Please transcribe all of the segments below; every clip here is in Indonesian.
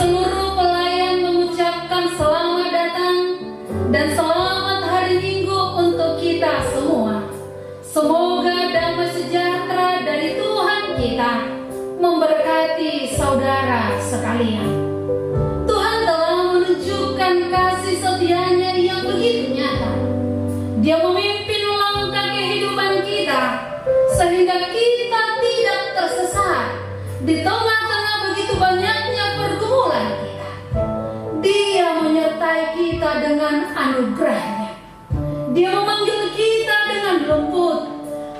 seluruh pelayan mengucapkan selamat datang dan selamat hari Minggu untuk kita semua. Semoga damai sejahtera dari Tuhan kita memberkati saudara sekalian. Tuhan telah menunjukkan kasih setia-Nya yang begitu nyata. Dia memimpin langkah kehidupan kita sehingga kita tidak tersesat di tengah-tengah begitu banyaknya pergumulan kita. Dia menyertai kita dengan anugerah-Nya. Dia memanggil kita dengan lembut,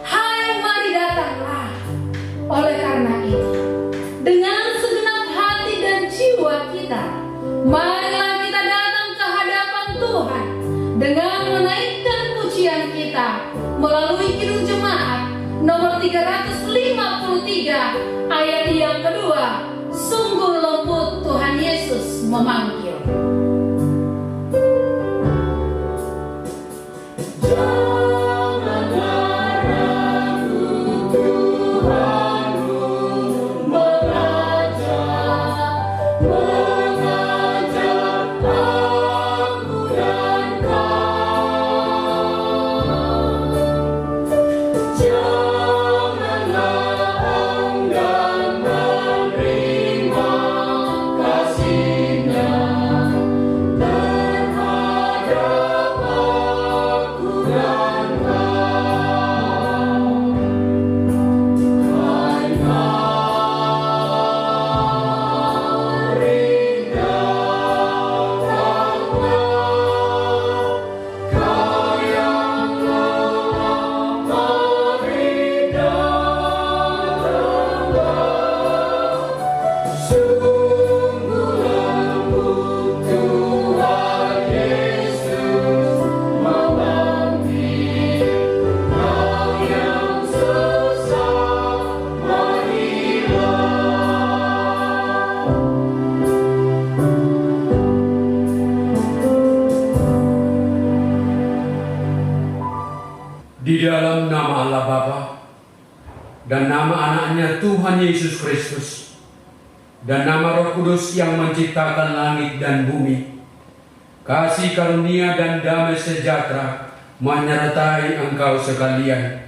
"Hai, mari datanglah." Oleh karena itu, dengan segenap hati dan jiwa kita, marilah kita datang ke hadapan Tuhan dengan menaikkan pujian kita melalui Kidung Jemaat nomor 353 ayat yang kedua. Sungguh lembut Tuhan Yesus memanggil. Di dalam nama Allah Bapa dan nama anaknya Tuhan Yesus Kristus dan nama Roh Kudus yang menciptakan langit dan bumi, kasih karunia dan damai sejahtera menyertai engkau sekalian.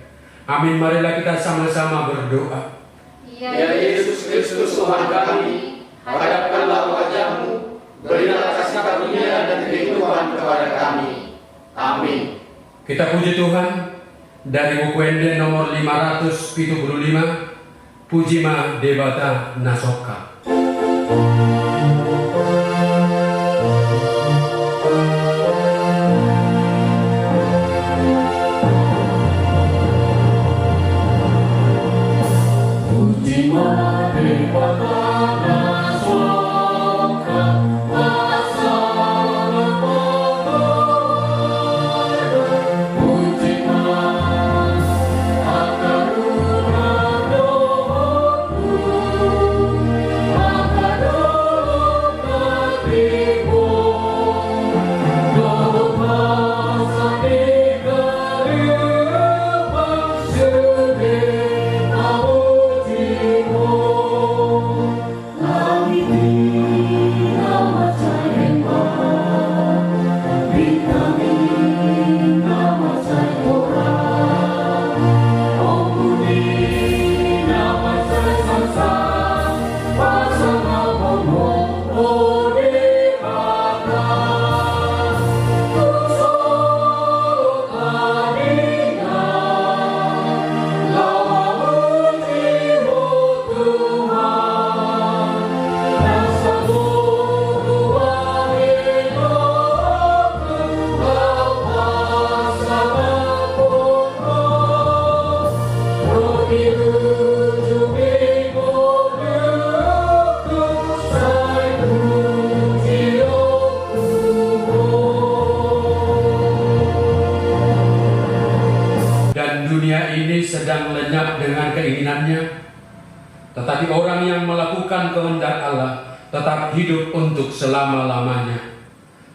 Amin. Marilah kita sama-sama berdoa. Ya Yesus Kristus Tuhan kami, hadapkanlah wajah-Mu, berilah kasih karunia dan kehidupan kepada kami. Amin. Kita puji Tuhan. Dari buku Ende nomor 575, Pujima Debata Nasoka. Pujima Debata Nasoka, sedang lenyap dengan keinginannya, tetapi orang yang melakukan kehendak Allah tetap hidup untuk selama-lamanya.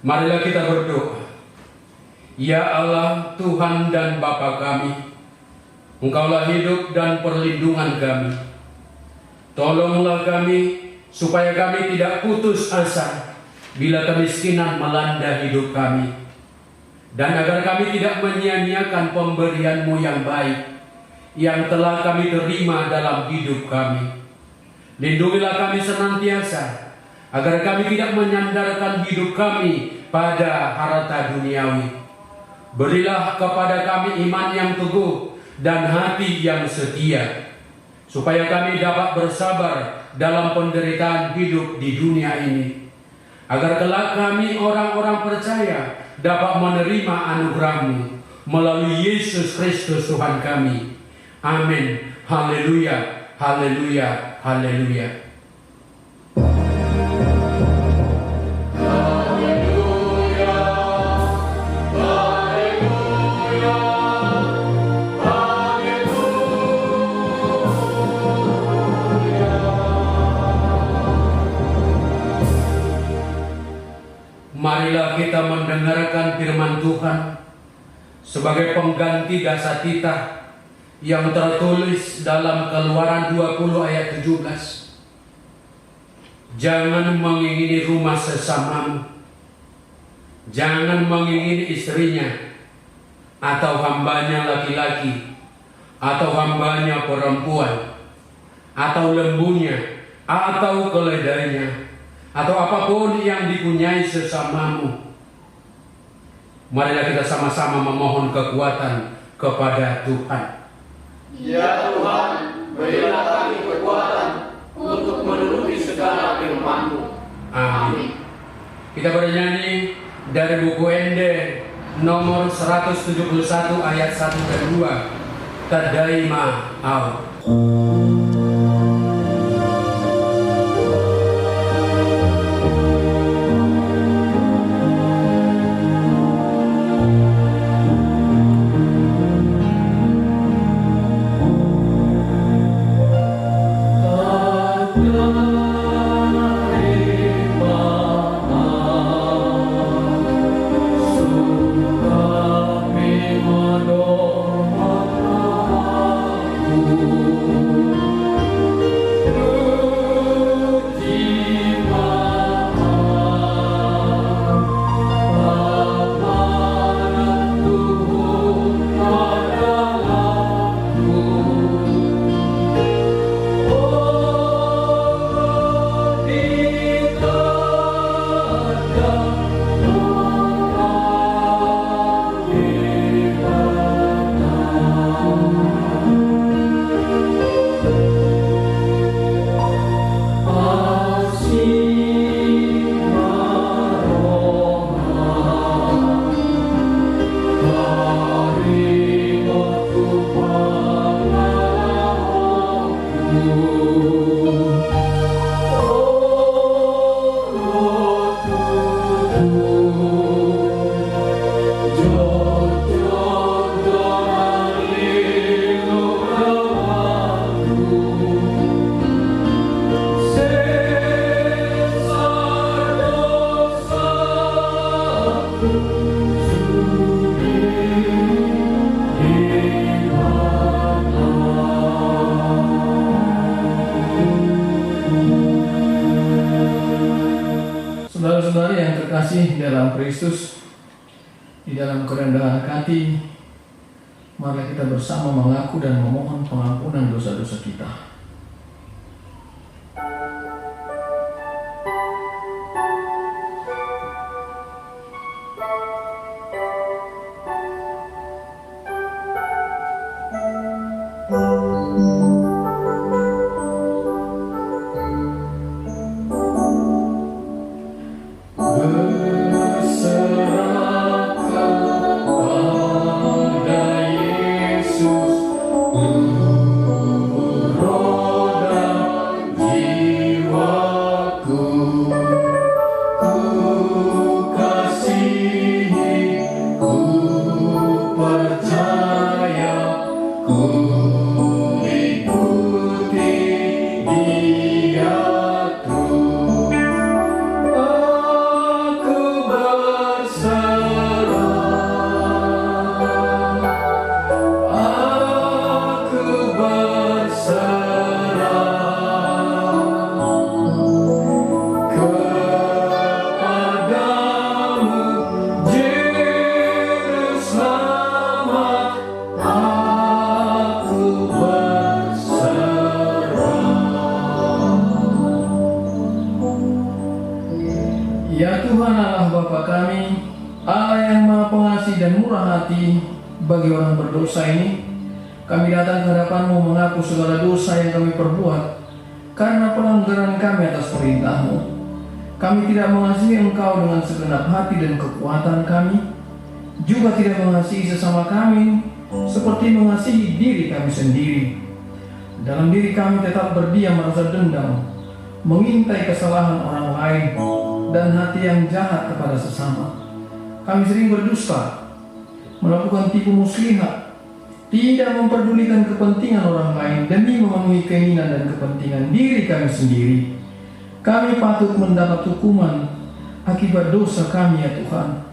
Marilah kita berdoa. Ya Allah, Tuhan dan Bapa kami, Engkaulah hidup dan perlindungan kami. Tolonglah kami supaya kami tidak putus asa bila kemiskinan melanda hidup kami, dan agar kami tidak menyia-nyiakan pemberian-Mu yang baik yang telah kami terima dalam hidup kami. Lindungilah kami senantiasa, agar kami tidak menyandarkan hidup kami pada harta duniawi. Berilah kepada kami iman yang teguh dan hati yang setia, supaya kami dapat bersabar dalam penderitaan hidup di dunia ini, agar kelak kami orang-orang percaya dapat menerima anugerah-Mu melalui Yesus Kristus Tuhan kami. Amin. Haleluya, haleluya, haleluya. Marilah kita mendengarkan firman Tuhan sebagai pengganti dasar kita yang tertulis dalam Keluaran 20 ayat 17. Jangan mengingini rumah sesamamu, jangan mengingini istrinya, atau hambanya laki-laki, atau hambanya perempuan, atau lembunya, atau keledainya, atau apapun yang dipunyai sesamamu. Marilah kita sama-sama memohon kekuatan kepada Tuhan. Ya Tuhan, berilah kami kekuatan untuk menuruti segala firman-Mu. Amin. Kita bernyanyi dari buku Ende nomor 171 ayat 1 dan 2. Tadaima au. Saudara-saudara yang terkasih dalam Kristus, di dalam kerendahan hati, mari kita bersama mengaku dan memohon pengampunan dosa-dosa kita. Ya Tuhan Allah Bapa kami, Allah yang Maha Pengasih dan murah hati bagi orang berdosa ini, kami datang ke hadapan-Mu mengaku segala dosa yang kami perbuat karena pelanggaran kami atas perintah-Mu. Kami tidak mengasihi Engkau dengan segenap hati dan kekuatan kami, juga tidak mengasihi sesama kami seperti mengasihi diri kami sendiri. Dalam diri kami tetap berdiam rasa dendam, mengintai kesalahan orang lain, dan hati yang jahat kepada sesama. Kami sering berdusta, melakukan tipu muslihat, tidak memperdulikan kepentingan orang lain demi memenuhi keinginan dan kepentingan diri kami sendiri. Kami patut mendapat hukuman akibat dosa kami ya Tuhan.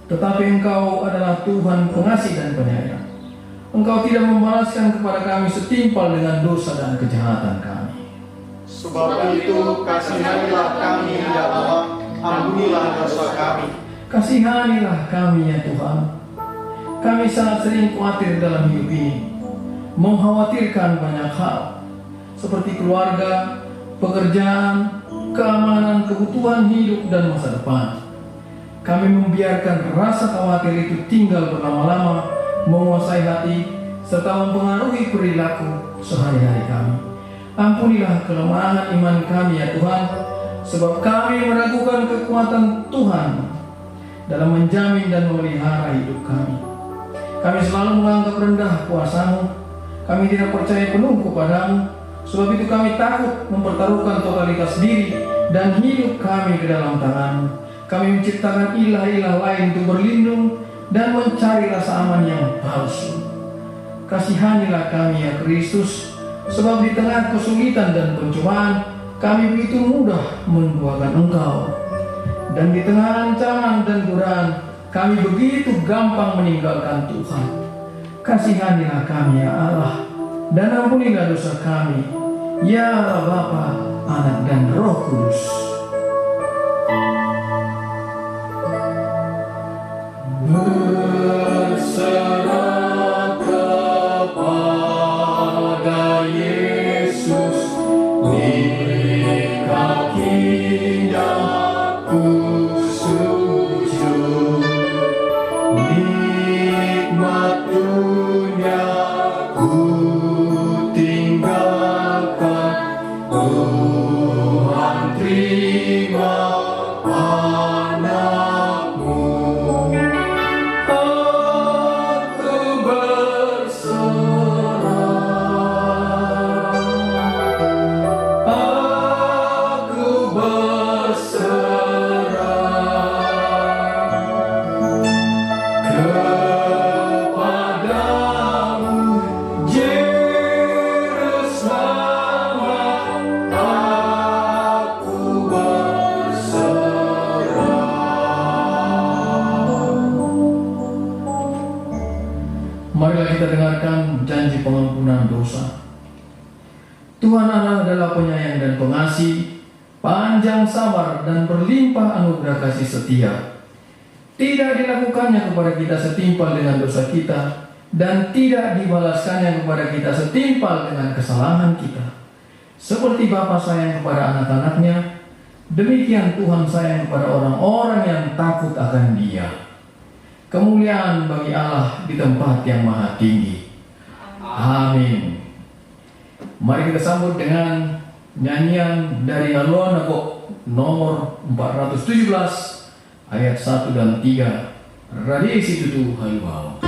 Tetapi Engkau adalah Tuhan pengasih dan penyayang. Engkau tidak membalaskan kepada kami setimpal dengan dosa dan kejahatan kami. Sebab itu kasihanilah kami ya Allah, ampunilah dosa kami. Kasihanilah kami ya Tuhan. Kami sangat sering khawatir dalam hidup ini, mengkhawatirkan banyak hal, seperti keluarga, pekerjaan, keamanan, kebutuhan hidup, dan masa depan. Kami membiarkan rasa khawatir itu tinggal berlama-lama, menguasai hati, serta mempengaruhi perilaku sehari-hari kami. Ampunilah kelemahan iman kami ya Tuhan, sebab kami meragukan kekuatan Tuhan dalam menjamin dan memelihara hidup kami. Kami selalu menganggap rendah kuasa-Mu, kami tidak percaya penuh kepadamu, sebab itu kami takut mempertaruhkan totalitas diri dan hidup kami ke dalam tangan-Mu. Kami menciptakan ilah-ilah lain untuk berlindung dan mencari rasa aman yang palsu. Kasihanilah kami ya Kristus, sebab di tengah kesulitan dan pencobaan, kami begitu mudah menduakan Engkau. Dan di tengah ancaman dan godaan, kami begitu gampang meninggalkan Tuhan. Kasihanilah kami ya Allah, dan ampunilah dosa kami, ya Allah Bapa, Anak dan Roh Kudus. Berserah kepada Yesus, di kaki-Nya ku sujud, nikmat dunia ku tinggalkan. Tuhan terima anak-Mu. Aku berserah, aku berserah kepadamu, Juru Selamat. Aku berserah. Marilah kita dengarkan janji pengampunan dosa. Tuhan Allah adalah penyayang dan pengasih, panjang sabar dan berlimpah anugerah kasih setia. Tidak dilakukannya kepada kita setimpal dengan dosa kita, dan tidak dibalaskannya kepada kita setimpal dengan kesalahan kita. Seperti Bapa sayang kepada anak-anaknya, demikian Tuhan sayang kepada orang-orang yang takut akan Dia. Kemuliaan bagi Allah di tempat yang maha tinggi. Amin. Mari kita sambut dengan nyanyian dari Haluan Nagok nomor 417 ayat 1 dan 3. Radiasi Tutu Haluan.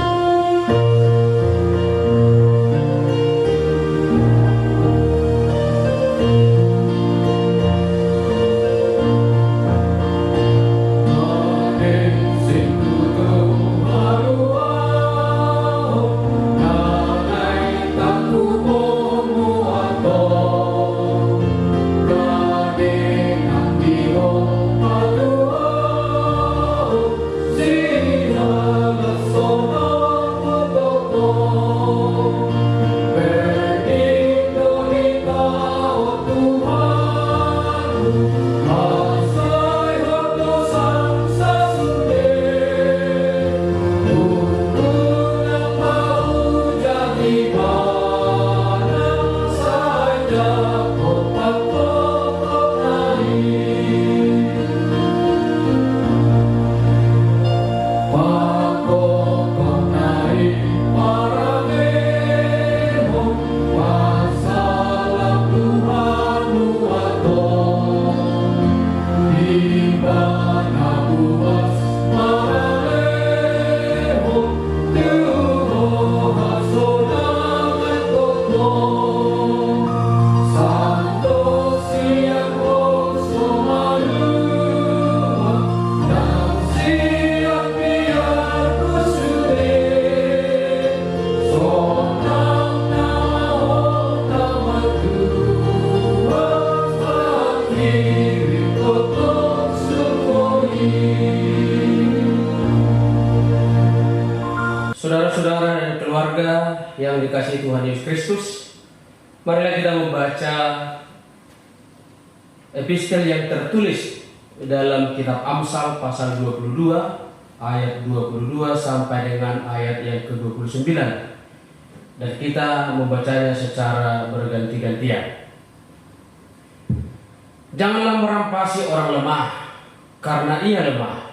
Oh yang dikasihi Tuhan Yesus Kristus, marilah kita membaca epistel yang tertulis dalam kitab Amsal pasal 22 ayat 22 sampai dengan ayat yang ke-29, dan kita membacanya secara berganti-gantian. Janganlah merampasi orang lemah karena ia lemah,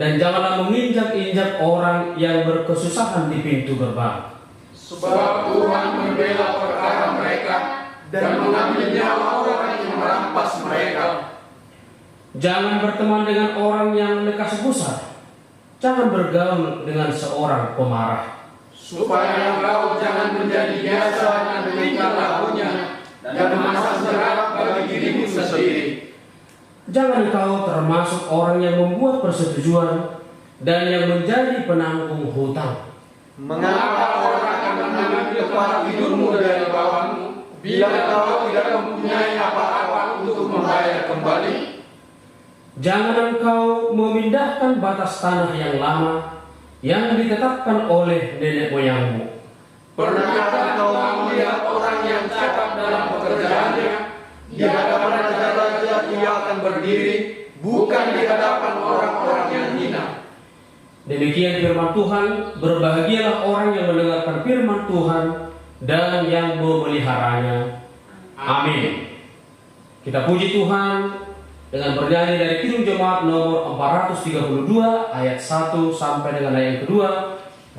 dan janganlah menginjak-injak orang yang berkesusahan di pintu gerbang. Sebab Tuhan membela perkara mereka dan mengambil nyawa orang yang merampas mereka. Jangan berteman dengan orang yang lekas gusar. Jangan bergaul dengan seorang pemarah. Supaya engkau jangan menjadi biasa dengan tingkah lakunya dan masa jerak bagi dirimu sendiri. Jangan engkau termasuk orang yang membuat persetujuan dan yang menjadi penanggung hutang. Mengapa orang akan mengambil tempat tidurmu dari bawahmu, bila engkau tidak mempunyai apa-apa untuk membayar kembali? Jangan engkau memindahkan batas tanah yang lama yang ditetapkan oleh nenek moyangmu. Pernahkah engkau melihat orang yang cakap dalam pekerjaannya? Di hadapan raja-raja ia akan berdiri, bukan di hadapan orang-orang yang hina. Demikian firman Tuhan. Berbahagialah orang yang mendengarkan firman Tuhan dan yang memeliharanya. Amin. Kita puji Tuhan dengan bernyanyi dari Kidung Jemaat nomor 432 ayat 1 sampai dengan ayat yang kedua.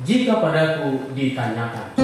Jika padaku ditanyakan.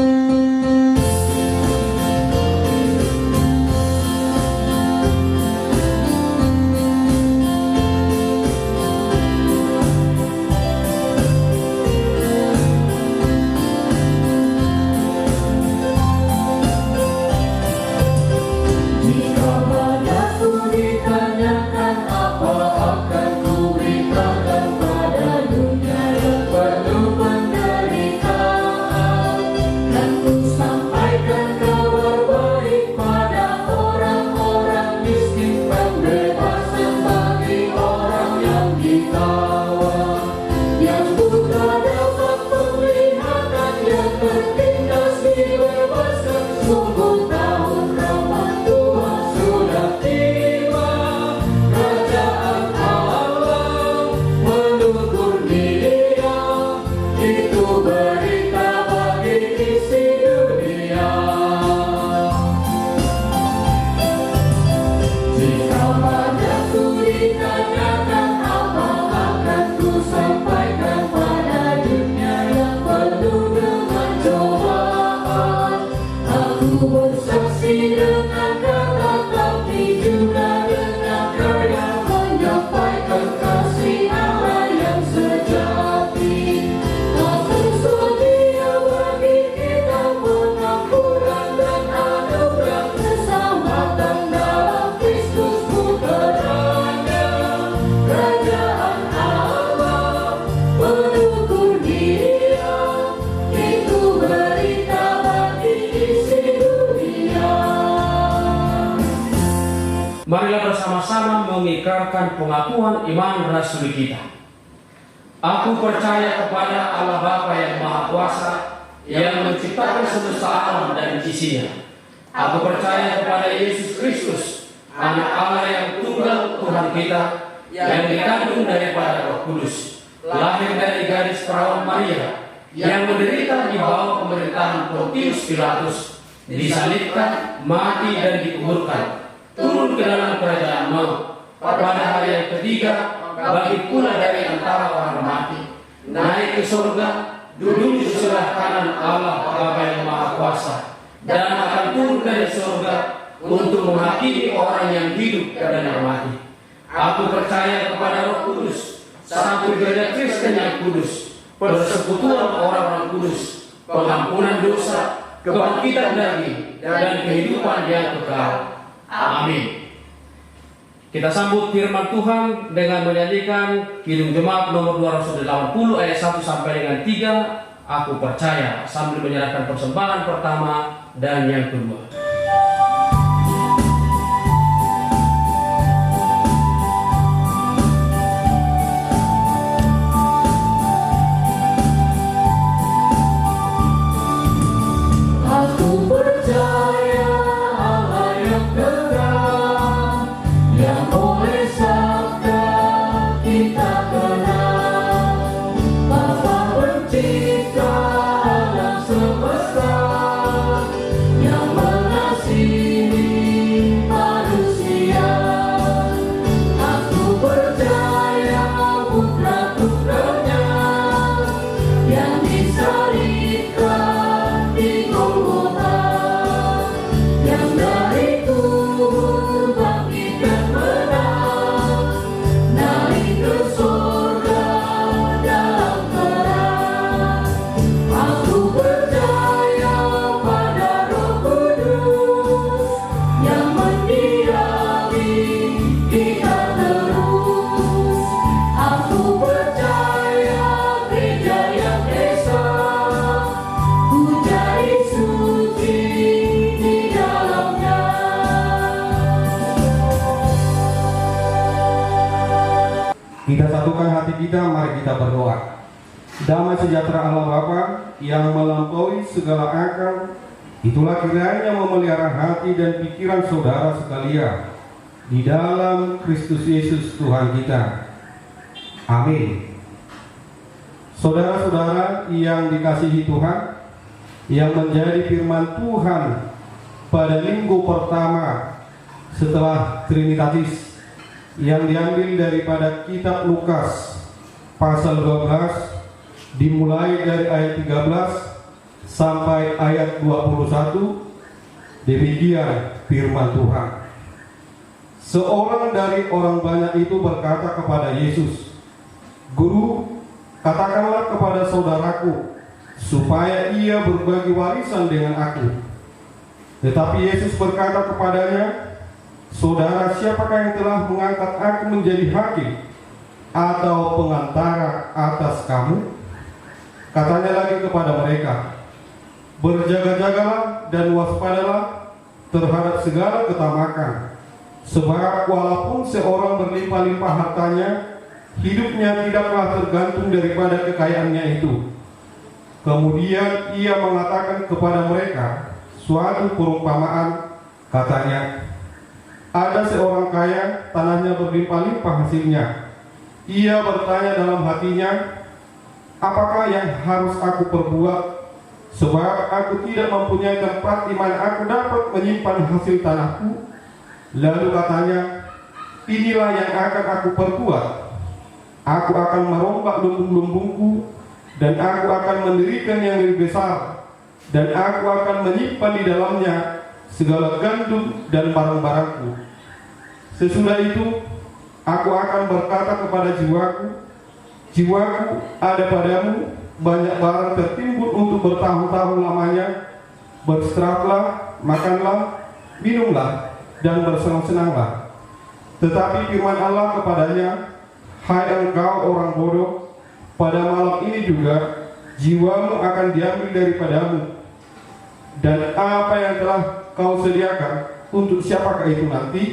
Marilah bersama-sama mengikrarkan pengakuan iman rasuli kita. Aku percaya kepada Allah Bapa yang Maha Kuasa, yang menciptakan semesta alam dan isinya. Aku percaya kepada Yesus Kristus, Anak Allah yang tunggal Tuhan kita, yang dikandung daripada Roh Kudus, lahir dari gadis perawan Maria, yang menderita di bawah pemerintahan Pontius Pilatus, disalibkan, mati dan dikuburkan, turun ke dalam kerajaan maut, pada hari yang ketiga bangkit pula dari antara orang mati, naik ke surga, duduk di sebelah kanan Allah Bapa yang Maha Kuasa, dan akan turun dari surga untuk menghakimi orang yang hidup dan yang mati. Aku percaya kepada Roh Kudus, satu gereja Kristen yang kudus, persekutuan orang-orang kudus, pengampunan dosa, kebangkitan daging, dan kehidupan yang kekal. Amin. Kita sambut firman Tuhan dengan menyanyikan Kidung Jemaat nomor 280 ayat 1 sampai dengan 3. Aku percaya, sambil menyerahkan persembahan pertama dan yang kedua. Kita satukan hati kita, mari kita berdoa. Damai sejahtera Allah Bapa yang melampaui segala akal, itulah kiranya memelihara hati dan pikiran saudara sekalian di dalam Kristus Yesus Tuhan kita. Amin. Saudara-saudara yang dikasihi Tuhan, yang menjadi firman Tuhan pada minggu pertama setelah Trinitatis yang diambil daripada kitab Lukas pasal 12 dimulai dari ayat 13 sampai ayat 21. Demikian firman Tuhan. Seorang dari orang banyak itu berkata kepada Yesus, "Guru, katakanlah kepada saudaraku supaya ia berbagi warisan dengan aku." Tetapi Yesus berkata kepadanya, "Saudara, siapakah yang telah mengangkat aku menjadi hakim atau pengantara atas kamu?" Katanya lagi kepada mereka, "Berjaga-jagalah dan waspadalah terhadap segala ketamakan, sebab walaupun seorang berlimpah-limpah hartanya, hidupnya tidaklah tergantung daripada kekayaannya itu." Kemudian ia mengatakan kepada mereka suatu perumpamaan, katanya, "Ada seorang kaya, tanahnya berlimpah-limpah hasilnya. Ia bertanya dalam hatinya, apakah yang harus aku perbuat, sebab aku tidak mempunyai tempat di mana aku dapat menyimpan hasil tanahku?" Lalu katanya, "Inilah yang akan aku perbuat. Aku akan merombak lumbung-lumbungku, dan aku akan mendirikan yang lebih besar, dan aku akan menyimpan di dalamnya segala gandum dan barang-barangku. Sesudah itu, aku akan berkata kepada jiwaku, jiwaku, ada padamu banyak barang tertimbun untuk bertahun-tahun lamanya. Beristirahatlah, makanlah, minumlah, dan bersenang-senanglah." Tetapi firman Allah kepadanya, "Hai engkau orang bodoh, pada malam ini juga jiwamu akan diambil daripadamu. Dan apa yang telah kau sediakan, untuk siapakah itu nanti?"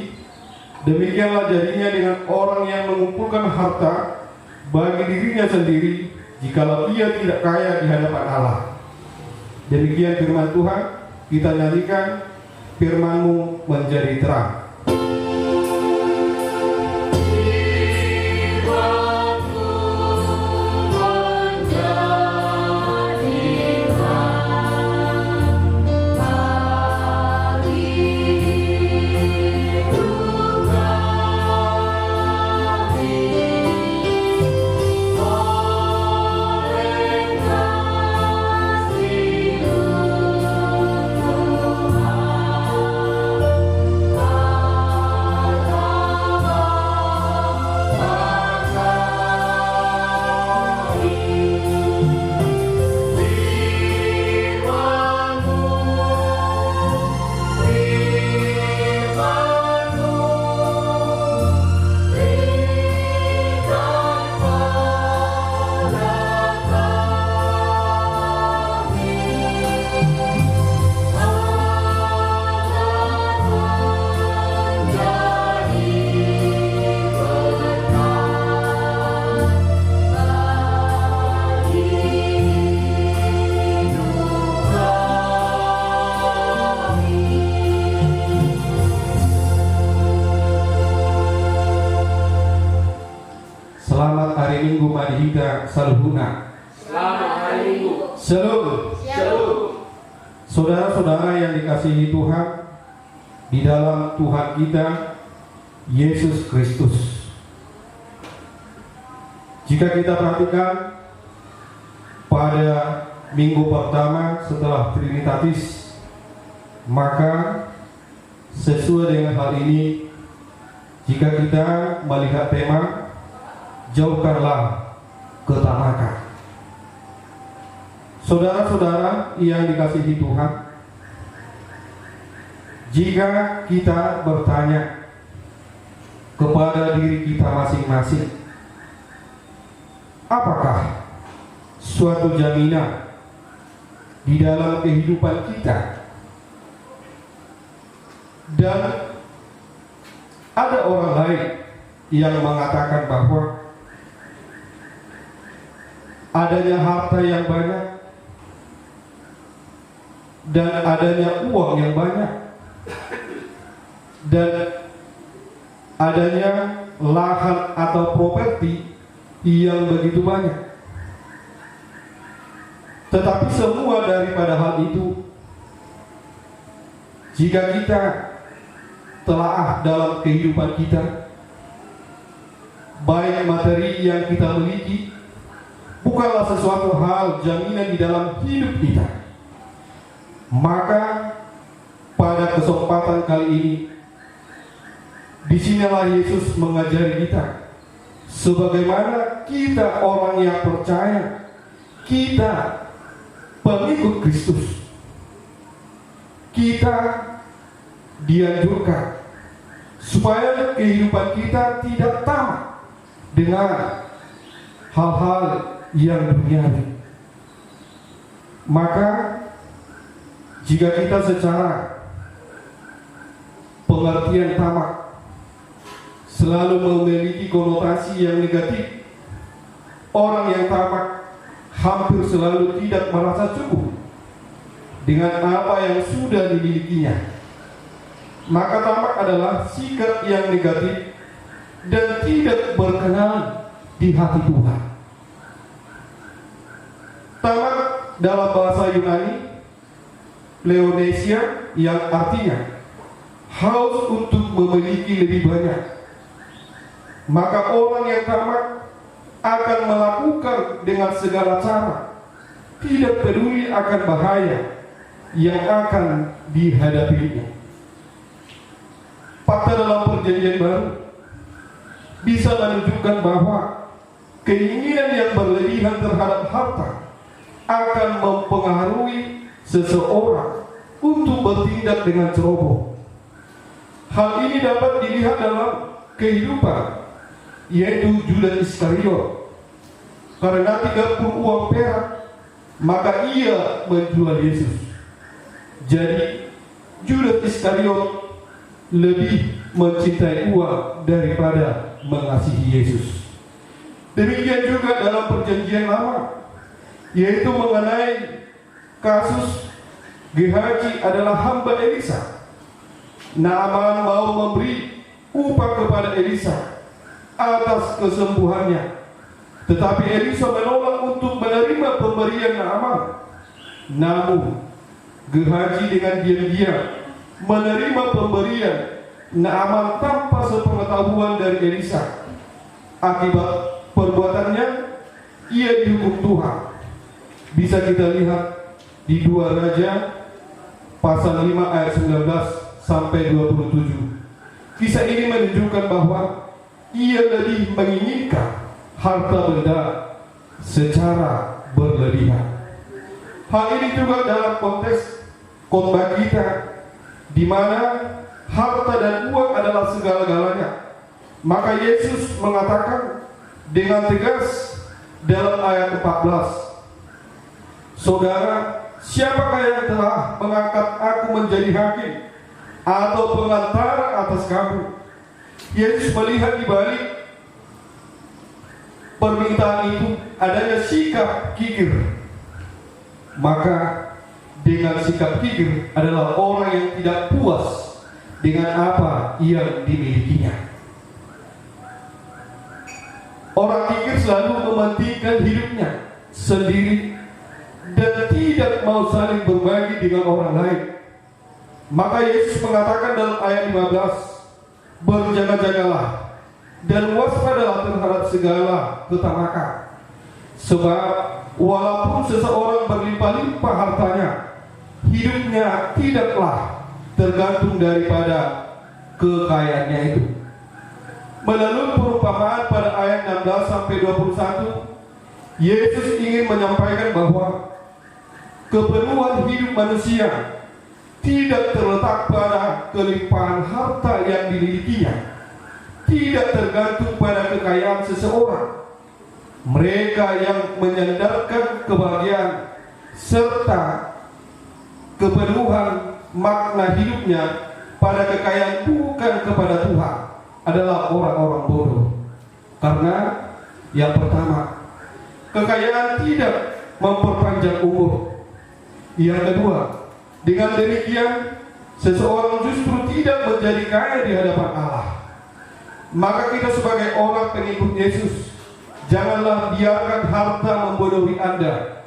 Demikianlah jadinya dengan orang yang mengumpulkan harta bagi dirinya sendiri, jikalau ia tidak kaya di hadapan Allah. Demikian firman Tuhan. Kita nyanyikan, "Firman-Mu menjadi terang." Minggu Madhika Salhuna. Selamat hari Minggu. Shalom. Shalom. Saudara-saudara yang dikasihi Tuhan, di dalam Tuhan kita Yesus Kristus. Jika kita perhatikan pada minggu pertama setelah Trinitatis, maka sesuai dengan hal ini, jika kita melihat tema jauhkanlah ketamakan. Saudara-saudara yang dikasihi Tuhan, jika kita bertanya kepada diri kita masing-masing, apakah suatu jaminan di dalam kehidupan kita, dan ada orang lain yang mengatakan bahwa adanya harta yang banyak, dan adanya uang yang banyak, dan adanya lahan atau properti yang begitu banyak. Tetapi semua daripada hal itu, jika kita telaah dalam kehidupan kita, baik materi yang kita miliki bukanlah sesuatu hal jaminan di dalam hidup kita. Maka pada kesempatan kali ini, disinilah Yesus mengajari kita, sebagaimana kita orang yang percaya, kita pengikut Kristus, kita dianjurkan supaya kehidupan kita tidak tamak dengan hal-hal yang duniawi. Maka jika kita secara pengertian tamak selalu memiliki konotasi yang negatif, orang yang tamak hampir selalu tidak merasa cukup dengan apa yang sudah dimilikinya. Maka tamak adalah sikap yang negatif dan tidak berkenan di hati Tuhan. Tamak dalam bahasa Yunani, Leonesia, yang artinya haus untuk memiliki lebih banyak. Maka orang yang tamak akan melakukan dengan segala cara, tidak peduli akan bahaya yang akan dihadapinya. Fakta dalam Perjanjian Baru bisa menunjukkan bahwa keinginan yang berlebihan terhadap harta akan mempengaruhi seseorang untuk bertindak dengan ceroboh. Hal ini dapat dilihat dalam kehidupan, yaitu Judas Iskariot. Karena 30 uang perak, maka ia menjual Yesus. Jadi Judas Iskariot lebih mencintai uang daripada mengasihi Yesus. Demikian juga dalam Perjanjian Lama, yaitu mengenai kasus Gehazi adalah hamba Elisa. Naaman mau memberi upah kepada Elisa atas kesembuhannya, tetapi Elisa menolak untuk menerima pemberian Naaman. Namun Gehazi dengan diam-diam menerima pemberian Naaman tanpa sepengetahuan dari Elisa. Akibat perbuatannya ia dihukum Tuhan. Bisa kita lihat di 2 Raja pasal 5 ayat 19 sampai 27. Kisah ini menunjukkan bahwa ia lebih menginginkan harta benda secara berlebihan. Hal ini juga dalam konteks khotbah kita, di mana harta dan uang adalah segala-galanya. Maka Yesus mengatakan dengan tegas dalam ayat 14, "Saudara, siapakah yang telah mengangkat aku menjadi hakim atau pengantara atas kamu?" Yesus melihat di balik permintaan itu adanya sikap kikir. Maka dengan sikap kikir adalah orang yang tidak puas dengan apa yang dimilikinya. Orang kikir selalu mementingkan hidupnya sendiri dan tidak mau saling berbagi dengan orang lain. Maka Yesus mengatakan dalam ayat 15, "Berjaga-jagalah dan waspadalah terhadap segala ketamakan. Sebab walaupun seseorang berlimpah-limpah hartanya, hidupnya tidaklah tergantung daripada kekayaannya itu." Melalui perumpamaan pada ayat 16 sampai 21, Yesus ingin menyampaikan bahwa kepenuhan hidup manusia tidak terletak pada kelimpahan harta yang dimilikinya, tidak tergantung pada kekayaan seseorang. Mereka yang menyandarkan kebahagiaan serta kepenuhan makna hidupnya pada kekayaan bukan kepada Tuhan adalah orang-orang bodoh. Karena yang pertama, kekayaan tidak memperpanjang umur. Yang kedua, dengan demikian seseorang justru tidak menjadi kaya di hadapan Allah. Maka kita sebagai orang pengikut Yesus, janganlah biarkan harta membodohi Anda.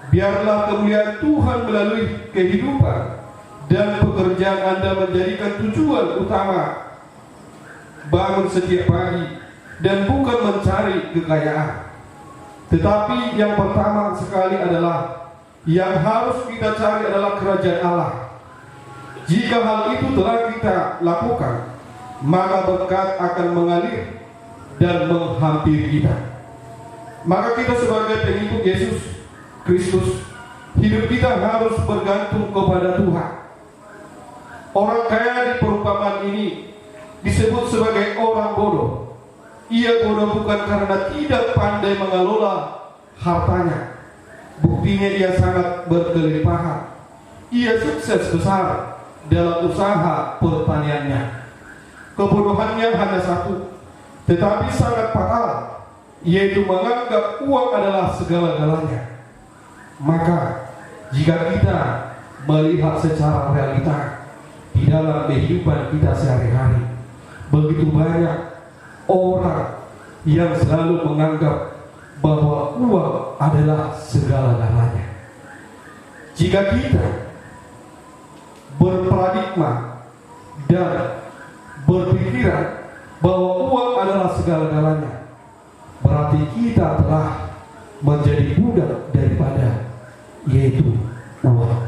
Biarlah kemuliaan Tuhan melalui kehidupan dan pekerjaan Anda menjadikan tujuan utama bangun setiap pagi, dan bukan mencari kekayaan. Tetapi yang pertama sekali adalah yang harus kita cari adalah kerajaan Allah. Jika hal itu telah kita lakukan, maka berkat akan mengalir dan menghampiri kita. Maka kita sebagai pengikut Yesus Kristus, hidup kita harus bergantung kepada Tuhan. Orang kaya di perumpamaan ini disebut sebagai orang bodoh. Ia bodoh bukan karena tidak pandai mengelola hartanya. Buktinya ia sangat berkelimpahan. Ia sukses besar dalam usaha pertaniannya. Kebodohannya hanya satu, tetapi sangat fatal, yaitu menganggap uang adalah segala-galanya. Maka jika kita melihat secara realita di dalam kehidupan kita sehari-hari, begitu banyak orang yang selalu menganggap bahwa uang adalah segala-galanya. Jika kita berparadigma dan berpikiran bahwa uang adalah segala-galanya, berarti kita telah menjadi budak daripada yaitu uang.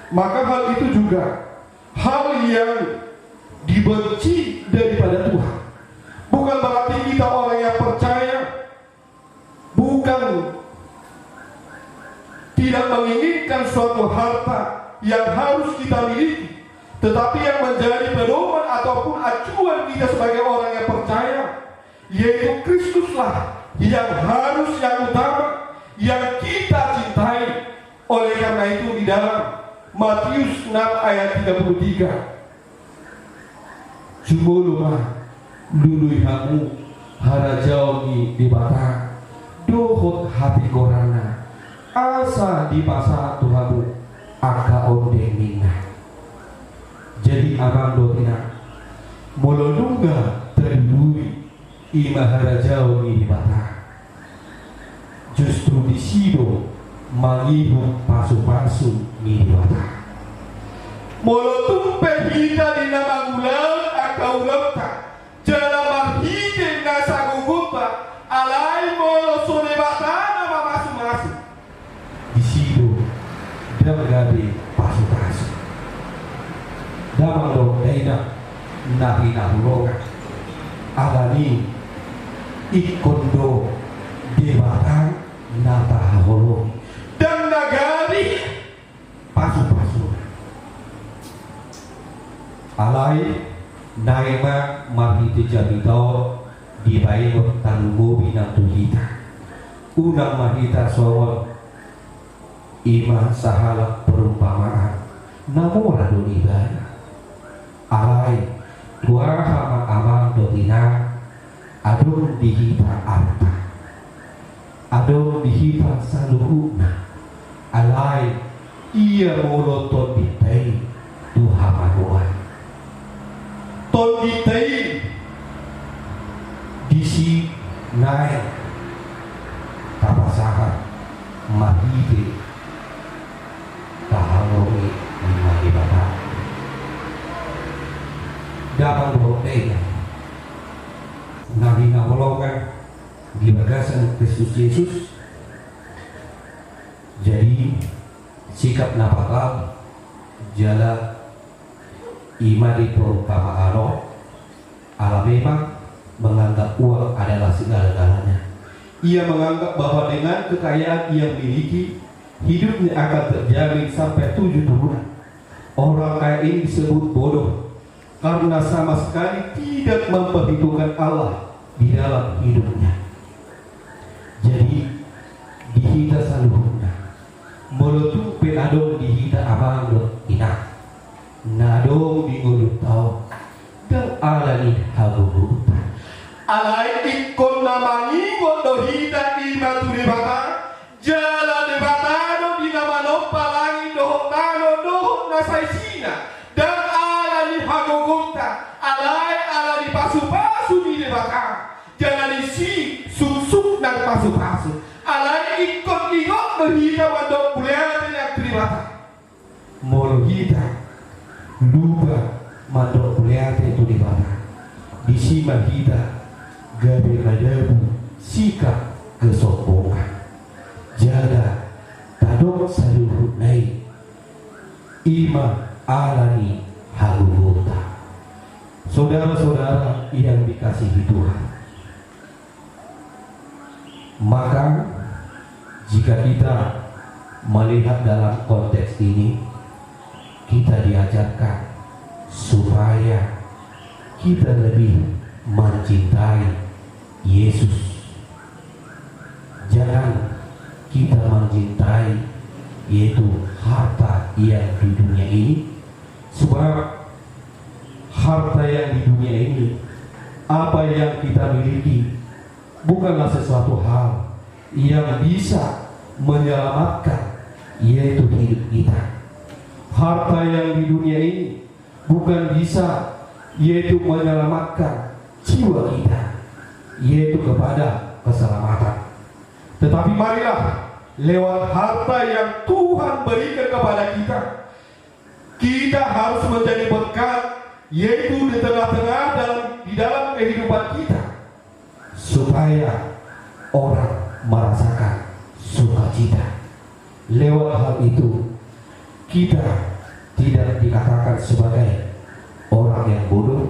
Maka hal itu juga hal yang dibenci daripada Tuhan. Bukan berarti kita orang yang percaya bukan tidak menginginkan suatu harta yang harus kita miliki, tetapi yang menjadi pedoman ataupun acuan kita sebagai orang yang percaya, yaitu Kristuslah yang harus, yang utama, yang kita cintai. Oleh karena itu di dalam Matius 6 ayat 33, Jumuluma lului hamu harajaugi di batang dohot hati korana asa di pasar Tuhamu aka onde minna. Jadi abang dotina molodunga terlui ima harajaugi di batang. Justru di sido mangihu pasu-pasu di batang. Molotumpe hita di nama ulang akau lemta jala marhide nasa gugupa alai molo sone batana mamasu-masu. Di sido dagade pasu-pasu. Damang dong daina nahi nahulonga alani ikondo debatang nata haholo dan nagari pasu-pasu. Alai naima mahiti jabito di bayo talubo binang tuhita unang mahita soal ima sahalak perumpamaan namun rado ibadah. Alai dua hama amang dotina adon dihita arta adon dihita saluhuna. Alai ia moloton ditai tuhama doa tolgitai disi naik tapasahan mahide tahangomi mahibata dapat berotenya nabi ngawolongan di bagasan Kristus Yesus. Jadi sikap napakal jala ima di perumpamaan Allah memang menganggap uang adalah segala-galanya. Ia menganggap bahwa dengan kekayaan ia miliki, hidupnya akan terjamin sampai 7 turunan. Orang kaya ini disebut bodoh karena sama sekali tidak memperhitungkan Allah di dalam hidupnya. Jadi dihita saluhuna molotu penadong dihita amang ina nadong dingulut tau dan alani habubuta alai ikon namangi bodoh hita imatu hita mandok kuliah yang terima. Molo hita lupa mandok kuliah itu di mana. Di sima hita gabe kadabu sikap kesombongan. Jaga tadok saluhut naik ima alani haluhota. Saudara-saudara yang dikasihi Tuhan, maka jika kita melihat dalam konteks ini, kita diajarkan supaya kita lebih mencintai Yesus. Jangan kita mencintai yaitu harta yang di dunia ini, sebab harta yang di dunia ini, apa yang kita miliki, bukanlah sesuatu hal yang bisa menyelamatkan yaitu hidup kita. Harta yang di dunia ini bukan bisa yaitu menyelamatkan jiwa kita, yaitu kepada keselamatan. Tetapi marilah lewat harta yang Tuhan berikan kepada kita, kita harus menjadi berkat, yaitu di tengah-tengah di dalam kehidupan kita, supaya orang merasakan sukacita. Lewat hal itu, kita tidak dikatakan sebagai orang yang bodoh,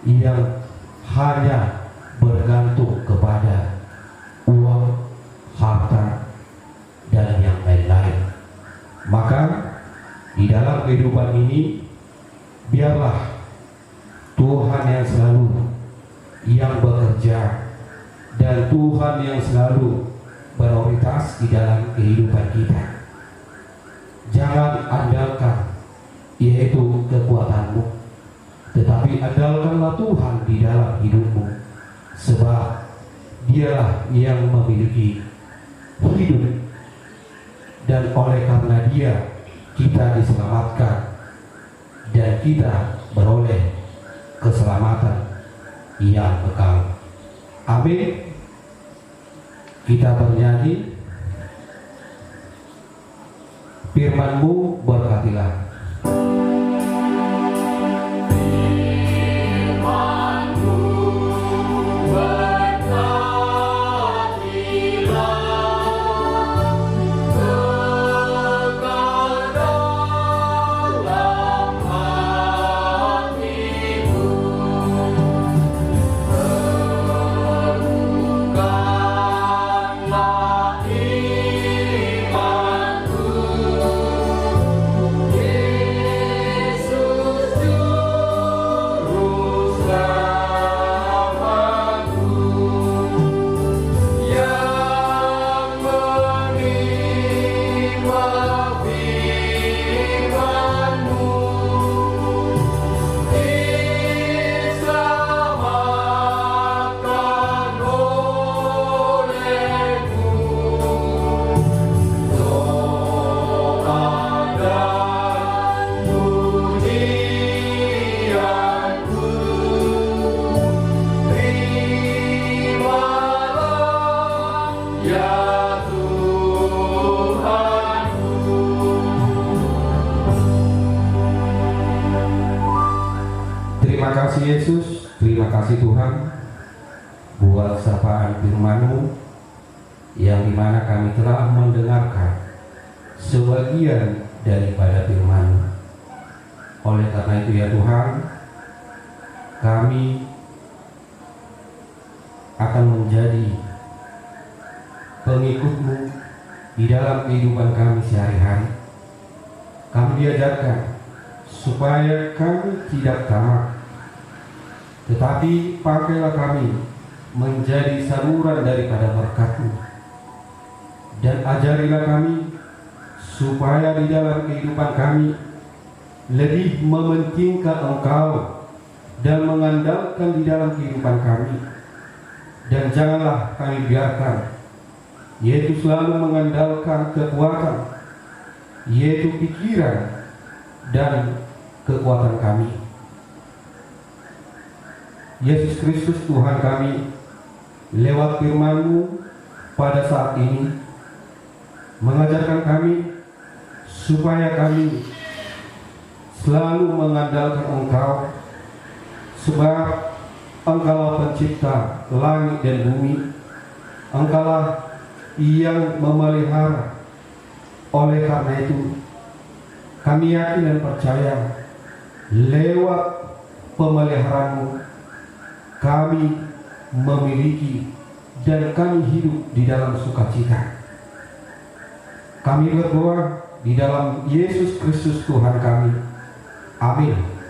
yang hanya bergantung kepada uang, harta, dan yang lain-lain. Maka di dalam kehidupan ini, biarlah Tuhan yang selalu yang bekerja, dan Tuhan yang selalu prioritas di dalam kehidupan kita. Jangan andalkan yaitu kekuatanmu, tetapi andalkanlah Tuhan di dalam hidupmu, sebab Dialah yang memiliki hidup, dan oleh karena Dia kita diselamatkan dan kita beroleh keselamatan yang kekal. Amin. Kita bernyanyi, firman-Mu berkatilah. Terima kasih Yesus, terima kasih Tuhan buat sapaan firman-Mu yang dimana kami telah mendengarkan sebagian daripada firman-Mu. Oleh karena itu ya Tuhan, kami akan menjadi pengikut-Mu di dalam kehidupan kami sehari-hari. Kami diajarkan supaya kami tidak tamak, tetapi pakailah kami menjadi saluran daripada berkat-Mu, dan ajarilah kami supaya di dalam kehidupan kami lebih mementingkan Engkau dan mengandalkan di dalam kehidupan kami. Dan janganlah kami biarkan yaitu selalu mengandalkan kekuatan, yaitu pikiran dan kekuatan kami. Yesus Kristus Tuhan kami, lewat firman-Mu pada saat ini, mengajarkan kami supaya kami selalu mengandalkan Engkau, sebab Engkaulah pencipta langit dan bumi. Engkaulah yang memelihara. Oleh karena itu, kami yakin dan percaya lewat pemeliharaan-Mu kami memiliki dan kami hidup di dalam sukacita. Kami berdoa di dalam Yesus Kristus Tuhan kami. Amin.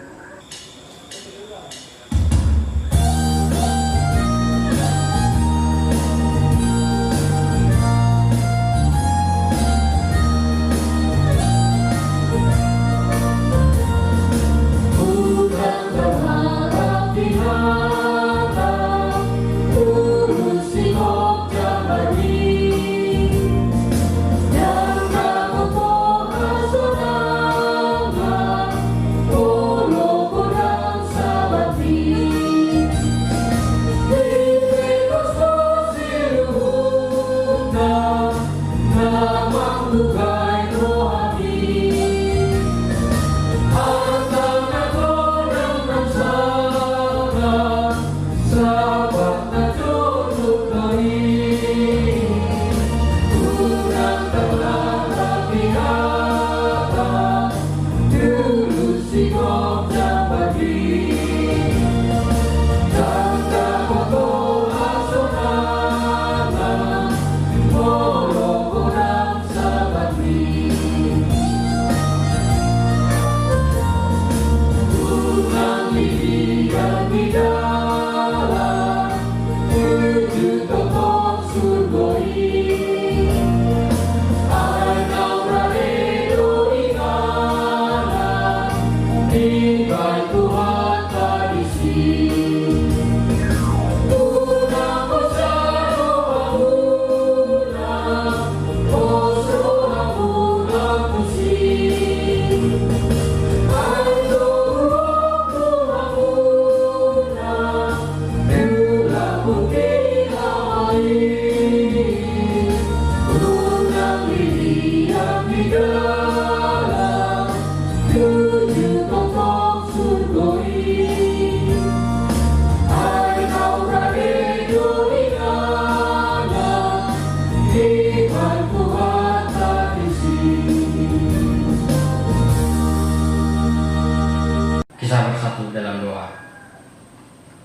Kisah bersatu dalam doa.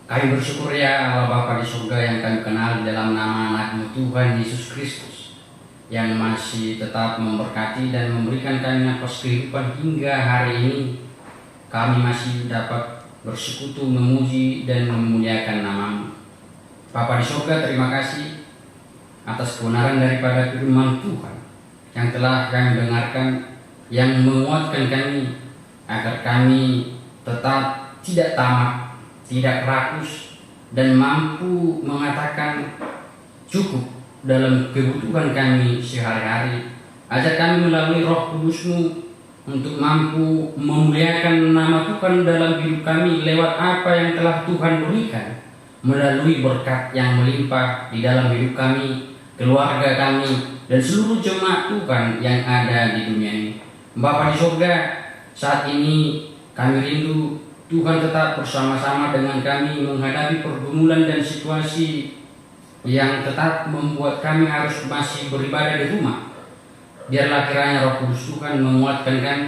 Kami bersyukur ya Allah Bapa di surga yang kami kenal dalam nama anak-Mu Tuhan Yesus Kristus, yang masih tetap memberkati dan memberikan kami nafas kehidupan hingga hari ini. Kami masih dapat bersekutu, memuji dan memuliakan nama-Mu. Bapa di surga, terima kasih atas kebenaran daripada firman Tuhan yang telah kami dengarkan, yang menguatkan kami agar kami tetap tidak tamak, tidak rakus, dan mampu mengatakan cukup dalam kebutuhan kami sehari-hari. Ajar kami melalui Roh Kudus-Mu untuk mampu memuliakan nama Tuhan dalam hidup kami lewat apa yang telah Tuhan berikan, melalui berkat yang melimpah di dalam hidup kami, keluarga kami, dan seluruh jemaat Tuhan yang ada di dunia ini. Bapa di surga, saat ini kami rindu Tuhan tetap bersama-sama dengan kami menghadapi pergumulan dan situasi yang tetap membuat kami harus masih beribadah di rumah. Biarlah kiranya Roh Kudus Tuhan menguatkan kami,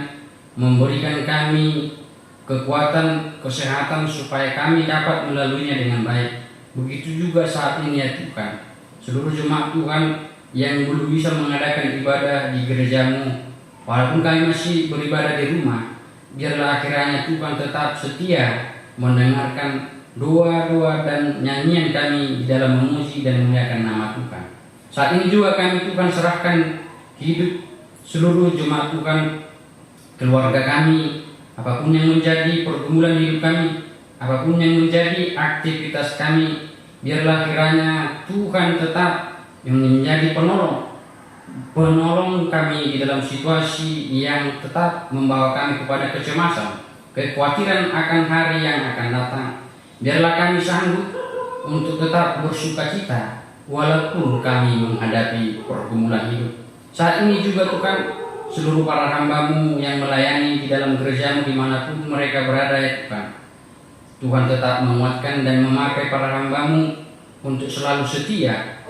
memberikan kami kekuatan, kesehatan supaya kami dapat melaluinya dengan baik. Begitu juga saat ini ya Tuhan, seluruh jemaat Tuhan yang belum bisa mengadakan ibadah di gereja-Mu, walaupun kami masih beribadah di rumah, biarlah kiranya Tuhan tetap setia mendengarkan doa-doa dan nyanyian kami di dalam memuji dan memuliakan nama Tuhan. Saat ini juga kami Tuhan serahkan hidup seluruh jemaat Tuhan, keluarga kami, apapun yang menjadi pergumulan hidup kami, apapun yang menjadi aktivitas kami, biarlah kiranya Tuhan tetap yang menjadi penolong kami di dalam situasi yang tetap membawa kami kepada kecemasan, kekhawatiran akan hari yang akan datang. Biarlah kami sanggup untuk tetap bersukacita walaupun kami menghadapi pergumulan hidup. Saat ini juga Tuhan, seluruh para hamba-Mu yang melayani di dalam gereja-Mu dimanapun mereka berada ya Tuhan. Tuhan tetap menguatkan dan memakai para hamba-Mu untuk selalu setia,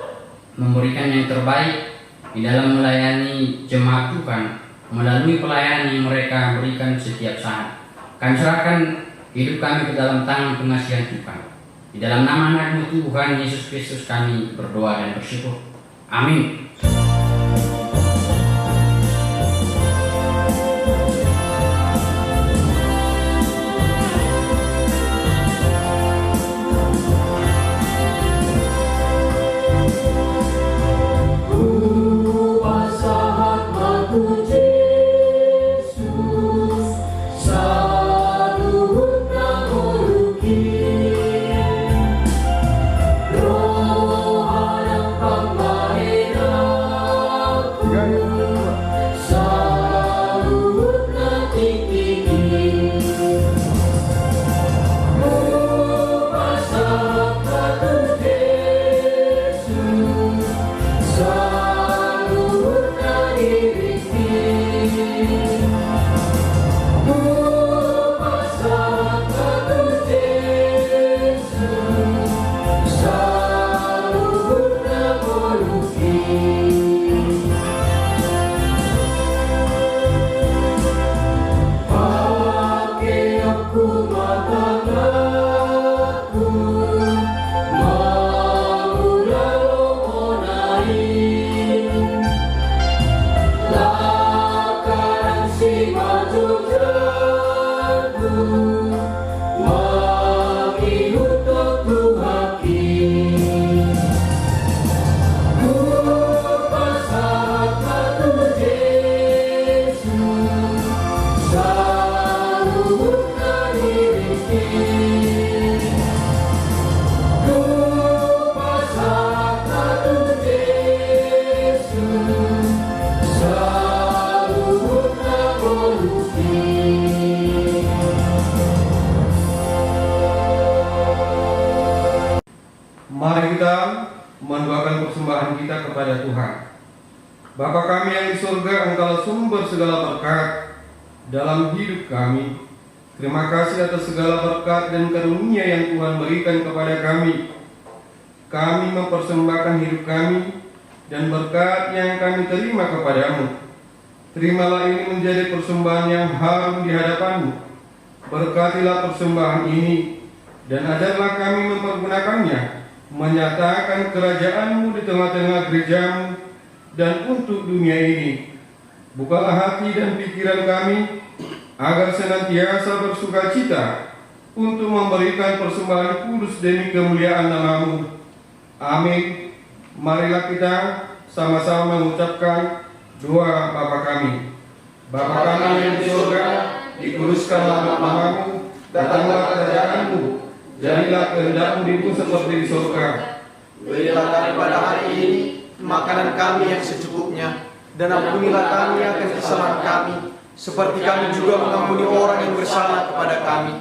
memberikan yang terbaik di dalam melayani jemaat Tuhan melalui pelayanan yang mereka berikan setiap saat. Kami serahkan hidup kami ke dalam tangan pengasihan Tuhan. Di dalam nama anak-Mu Tuhan Yesus Kristus kami berdoa dan bersyukur. Amin. Mari kita mendoakan persembahan kita kepada Tuhan. Bapa kami yang di surga, Engkau sumber segala berkat dalam hidup kami. Terima kasih atas segala berkat dan karunia yang Tuhan berikan kepada kami. Kami mempersembahkan hidup kami dan berkat yang kami terima kepadamu. Terimalah ini menjadi persembahan yang harum di hadapan-Mu. Berkatilah persembahan ini dan ajarlah kami mempergunakannya, menyatakan kerajaan-Mu di tengah-tengah gereja-Mu dan untuk dunia ini. Bukalah hati dan pikiran kami agar senantiasa bersukacita untuk memberikan persembahan kudus demi kemuliaan nama-Mu. Amin. Marilah kita sama-sama mengucapkan doa Bapa kami. Bapa kami yang di surga, dikuduskanlah nama-Mu, datanglah kerajaan-Mu. Jadilah kehendak-Mu di bumi seperti di surga. Berilah kami pada hari ini makanan kami yang secukupnya, dan ampunilah kami akan kesalahan kami, seperti kami juga mengampuni orang yang bersalah kepada kami.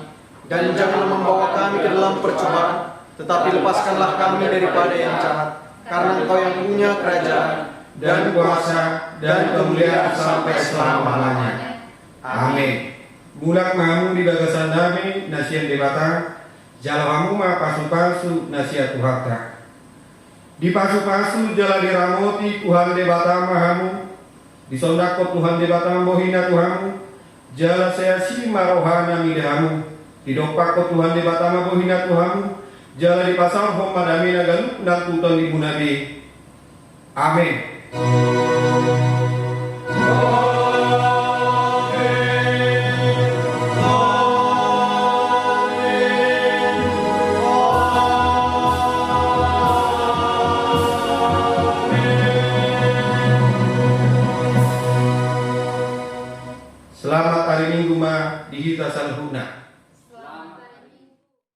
Dan jangan membawa kami ke dalam percobaan, tetapi lepaskanlah kami daripada yang jahat. Karena Engkau yang punya kerajaan Dan kuasa dan kemuliaan sampai selama-lamanya. Amin. Bulak mamu di bagasan dami nasian debata, jalawamu ma pasu-pasu nasihat Tuhan. Di pasu-pasu jala diramoti Tuhan debata mahamu, di sondako Tuhan debata mohina Tuhanmu, jala saya si marohana midahamu, di dopako Tuhan debata mohina Tuhanmu, jala di pasal homadami nagaluk dan tuton di munabi. Amin. Selamat hari Minggu ma di Hita Salhuna.